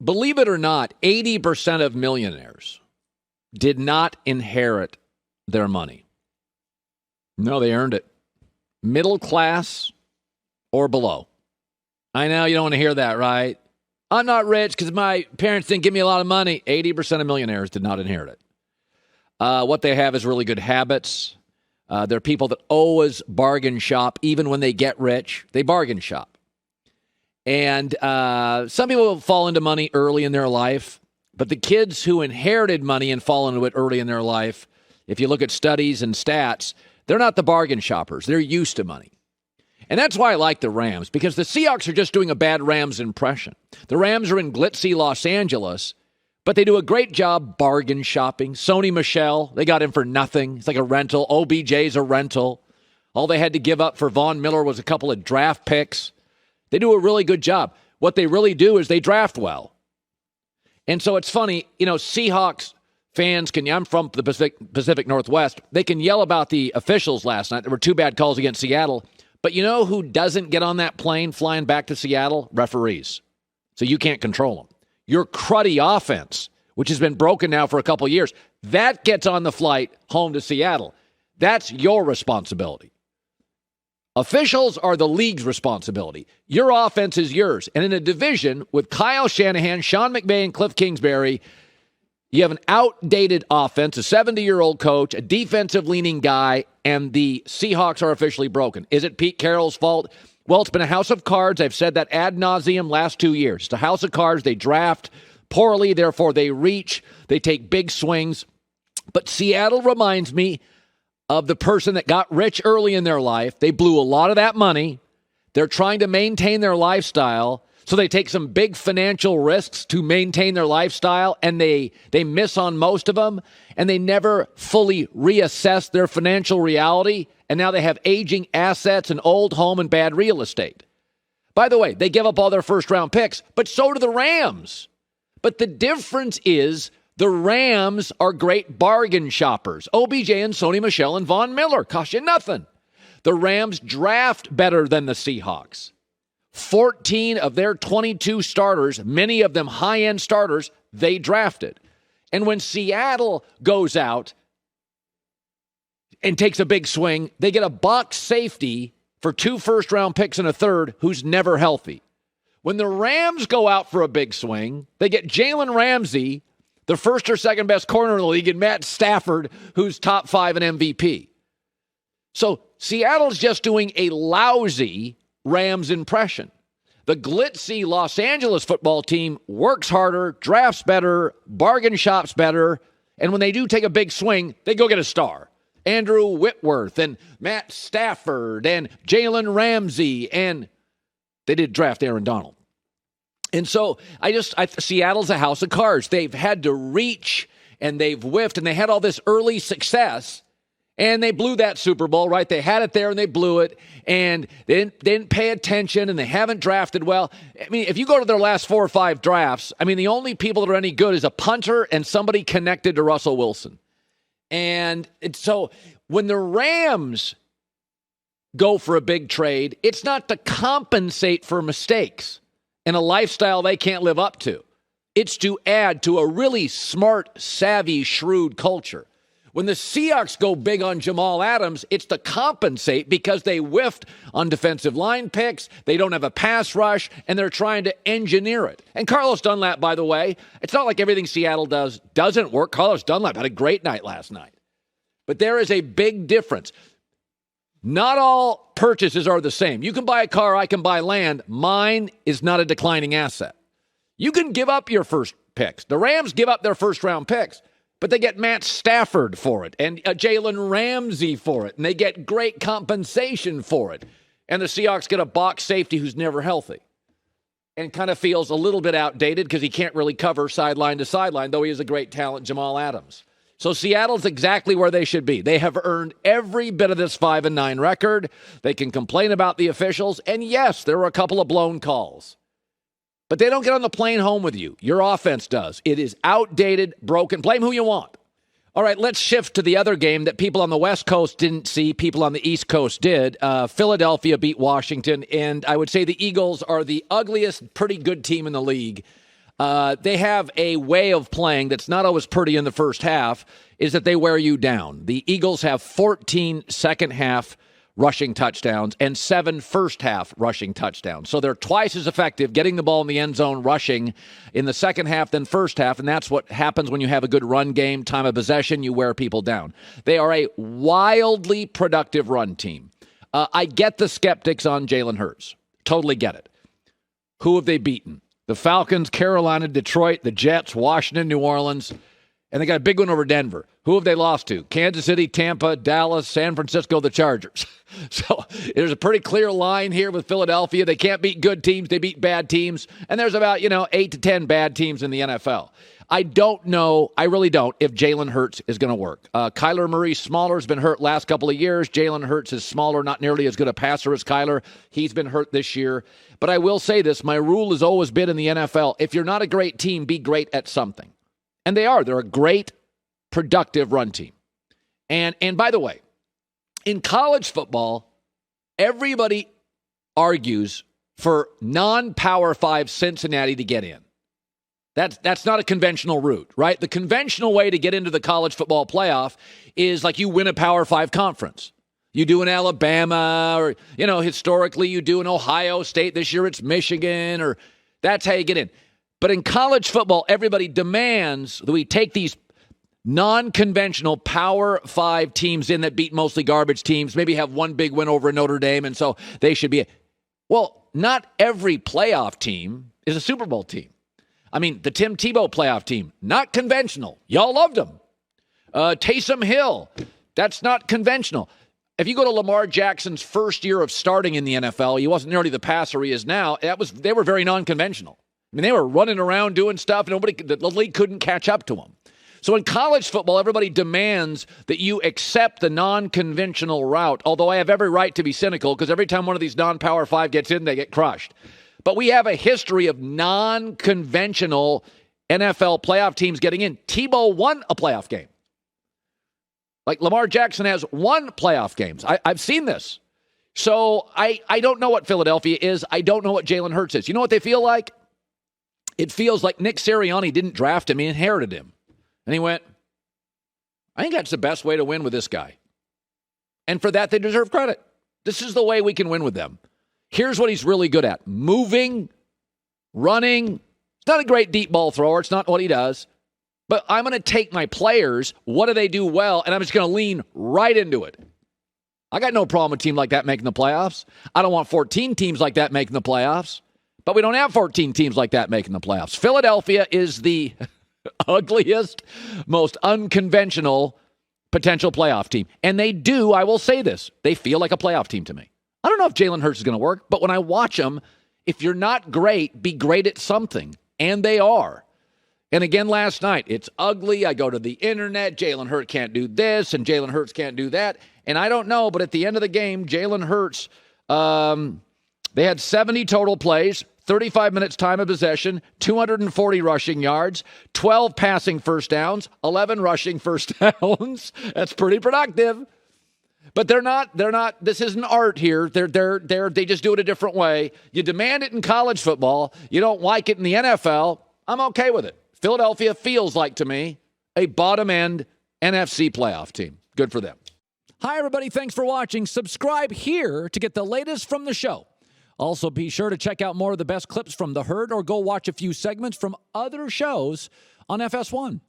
believe it or not, 80% of millionaires did not inherit their money. No, they earned it. Middle class or below. I know you don't want to hear that, right? I'm not rich because my parents didn't give me a lot of money. 80% of millionaires did not inherit it. What they have is really good habits. They're people that always bargain shop. Even when they get rich, they bargain shop. And some people will fall into money early in their life. But the kids who inherited money and fall into it early in their life, if you look at studies and stats, they're not the bargain shoppers. They're used to money. And that's why I like the Rams, because the Seahawks are just doing a bad Rams impression. The Rams are in glitzy Los Angeles, but they do a great job bargain shopping. Sony Michel, they got him for nothing. It's like a rental. OBJ's a rental. All they had to give up for Von Miller was a couple of draft picks. They do a really good job. What they really do is they draft well. And so it's funny, Seahawks fans I'm from the Pacific Northwest, they can yell about the officials last night. There were 2 bad calls against Seattle. But you know who doesn't get on that plane flying back to Seattle? Referees. So you can't control them. Your cruddy offense, which has been broken now for a couple of years, that gets on the flight home to Seattle. That's your responsibility. Officials are the league's responsibility. Your offense is yours. And in a division with Kyle Shanahan, Sean McVay, and Cliff Kingsbury, you have an outdated offense, a 70-year-old coach, a defensive-leaning guy, and the Seahawks are officially broken. Is it Pete Carroll's fault? Well, it's been a house of cards. I've said that ad nauseum last 2 years. It's a house of cards. They draft poorly, therefore they reach. They take big swings. But Seattle reminds me of the person that got rich early in their life. They blew a lot of that money. They're trying to maintain their lifestyle, so they take some big financial risks to maintain their lifestyle, and they miss on most of them, and they never fully reassess their financial reality, and now they have aging assets, an old home, and bad real estate. By the way, they give up all their first-round picks, but so do the Rams. But the difference is the Rams are great bargain shoppers. OBJ and Sony Michel and Von Miller cost you nothing. The Rams draft better than the Seahawks. 14 of their 22 starters, many of them high-end starters, they drafted. And when Seattle goes out and takes a big swing, they get a box safety for 2 first-round picks and a third who's never healthy. When the Rams go out for a big swing, they get Jalen Ramsey, the first or second best corner in the league, and Matt Stafford, who's top 5 in MVP. So Seattle's just doing a lousy Rams impression. The glitzy Los Angeles football team works harder, drafts better, bargain shops better, and when they do take a big swing, they go get a star. Andrew Whitworth and Matt Stafford and Jalen Ramsey, and they did draft Aaron Donald. And so Seattle's a house of cards. They've had to reach, and they've whiffed, and they had all this early success, and they blew that Super Bowl, right? They had it there, and they blew it, and they didn't pay attention, and they haven't drafted well. I mean, if you go to their last 4 or 5 drafts, I mean, the only people that are any good is a punter and somebody connected to Russell Wilson. And so when the Rams go for a big trade, it's not to compensate for mistakes and a lifestyle they can't live up to. It's to add to a really smart, savvy, shrewd culture. When the Seahawks go big on Jamal Adams, it's to compensate because they whiffed on defensive line picks, they don't have a pass rush, and they're trying to engineer it. And Carlos Dunlap, by the way, it's not like everything Seattle does doesn't work. Carlos Dunlap had a great night last night. But there is a big difference. Not all purchases are the same. You can buy a car, I can buy land. Mine is not a declining asset. You can give up your first picks. The Rams give up their first-round picks, but they get Matt Stafford for it and Jalen Ramsey for it, and they get great compensation for it. And the Seahawks get a box safety who's never healthy and kind of feels a little bit outdated because he can't really cover sideline to sideline, though he is a great talent, Jamal Adams. So Seattle's exactly where they should be. They have earned every bit of this 5-9 record. They can complain about the officials. And yes, there were a couple of blown calls. But they don't get on the plane home with you. Your offense does. It is outdated, broken. Blame who you want. All right, let's shift to the other game that people on the West Coast didn't see, people on the East Coast did. Philadelphia beat Washington, and I would say the Eagles are the ugliest, pretty good team in the league. They have a way of playing that's not always pretty in the first half, is that they wear you down. The Eagles have 14 second-half rushing touchdowns and 7 first-half rushing touchdowns. So they're twice as effective getting the ball in the end zone rushing in the second half than first half, and that's what happens when you have a good run game, time of possession, you wear people down. They are a wildly productive run team. I get the skeptics on Jalen Hurts. Totally get it. Who have they beaten? The Falcons, Carolina, Detroit, the Jets, Washington, New Orleans, and they got a big one over Denver. Who have they lost to? Kansas City, Tampa, Dallas, San Francisco, the Chargers. So there's a pretty clear line here with Philadelphia. They can't beat good teams. They beat bad teams. And there's about, 8 to 10 bad teams in the NFL. I don't know, I really don't, if Jalen Hurts is going to work. Kyler Murray, smaller, has been hurt last couple of years. Jalen Hurts is smaller, not nearly as good a passer as Kyler. He's been hurt this year. But I will say this, my rule has always been in the NFL, if you're not a great team, be great at something. And they are. They're a great, productive run team. And by the way, in college football, everybody argues for non-Power 5 Cincinnati to get in. That's not a conventional route, right? The conventional way to get into the college football playoff is like you win a Power 5 conference. You do in Alabama, or, historically you do in Ohio State. This year it's Michigan, or that's how you get in. But in college football, everybody demands that we take these non-conventional Power 5 teams in that beat mostly garbage teams, maybe have one big win over Notre Dame, and so they should be. Well, not every playoff team is a Super Bowl team. I mean, the Tim Tebow playoff team, not conventional. Y'all loved him. Taysom Hill, that's not conventional. If you go to Lamar Jackson's first year of starting in the NFL, he wasn't nearly the passer he is now. They were very non-conventional. I mean, they were running around doing stuff, and the league couldn't catch up to them. So in college football, everybody demands that you accept the non-conventional route, although I have every right to be cynical because every time one of these non-Power 5 gets in, they get crushed. But we have a history of non-conventional NFL playoff teams getting in. Tebow won a playoff game. Like Lamar Jackson has won playoff games. I've seen this. So I don't know what Philadelphia is. I don't know what Jalen Hurts is. You know what they feel like? It feels like Nick Sirianni didn't draft him. He inherited him. And he went, I think that's the best way to win with this guy. And for that, they deserve credit. This is the way we can win with them. Here's what he's really good at. Moving, running. He's not a great deep ball thrower. It's not what he does. But I'm going to take my players, what do they do well, and I'm just going to lean right into it. I got no problem with a team like that making the playoffs. I don't want 14 teams like that making the playoffs. But we don't have 14 teams like that making the playoffs. Philadelphia is the ugliest, most unconventional potential playoff team. And they do, I will say this, they feel like a playoff team to me. I don't know if Jalen Hurts is going to work, but when I watch them, if you're not great, be great at something. And they are. And again, last night, it's ugly. I go to the internet. Jalen Hurts can't do this, and Jalen Hurts can't do that. And I don't know, but at the end of the game, Jalen Hurts, they had 70 total plays, 35 minutes time of possession, 240 rushing yards, 12 passing first downs, 11 rushing first downs. That's pretty productive. But they're not, this isn't art here. They just do it a different way. You demand it in college football. You don't like it in the NFL. I'm okay with it. Philadelphia feels like, to me, a bottom-end NFC playoff team. Good for them. Hi, everybody. Thanks for watching. Subscribe here to get the latest from the show. Also, be sure to check out more of the best clips from The Herd or go watch a few segments from other shows on FS1.